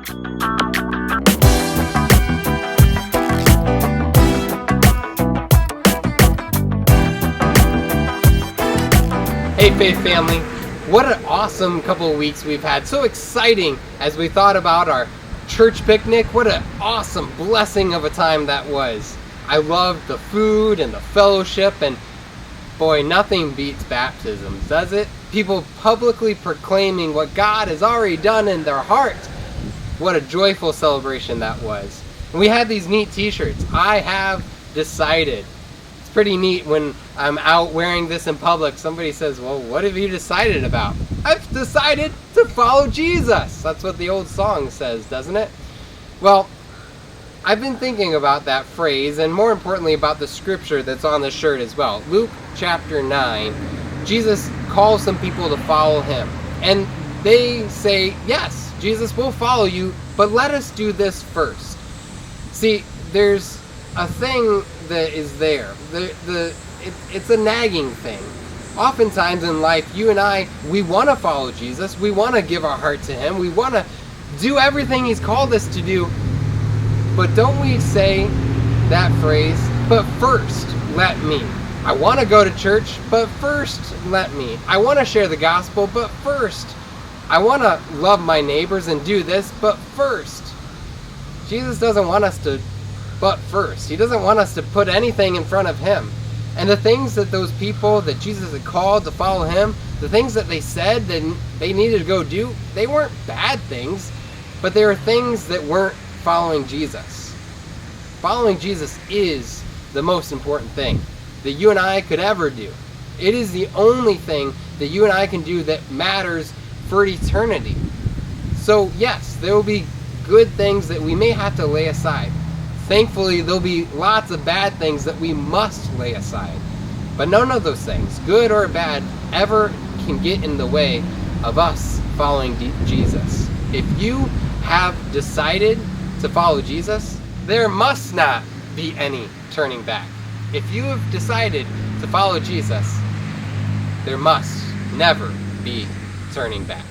Hey Faith family, what an awesome couple of weeks we've had. So exciting as we thought about our church picnic. What an awesome blessing of a time that was. I loved the food and the fellowship, and boy, nothing beats baptisms, does it? People publicly proclaiming what God has already done in their heart. What a joyful celebration that was. And we had these neat t-shirts. I have decided. It's pretty neat when I'm out wearing this in public. Somebody says, well, what have you decided about? I've decided to follow Jesus. That's what the old song says, doesn't it? Well, I've been thinking about that phrase, and more importantly about the scripture that's on the shirt as well. Luke chapter 9, Jesus calls some people to follow him. And they say, yes, Jesus will follow you, but let us do this first. See, there's a thing that is there. It's a nagging thing. Oftentimes in life, you and I, we want to follow Jesus. We want to give our heart to him. We want to do everything he's called us to do. But don't we say that phrase, but first, let me. I want to go to church, but first, let me. I want to share the gospel, but first. I want to love my neighbors and do this, but first. Jesus doesn't want us to but first. He doesn't want us to put anything in front of him. And the things that those people that Jesus had called to follow him, the things that they said that they needed to go do, they weren't bad things, but they were things that weren't following Jesus. Following Jesus is the most important thing that you and I could ever do. It is the only thing that you and I can do that matters for eternity. So yes, there will be good things that we may have to lay aside. Thankfully, there'll be lots of bad things that we must lay aside. But none of those things, good or bad, ever can get in the way of us following Jesus. If you have decided to follow Jesus, there must not be any turning back. If you have decided to follow Jesus, there must never be turning back.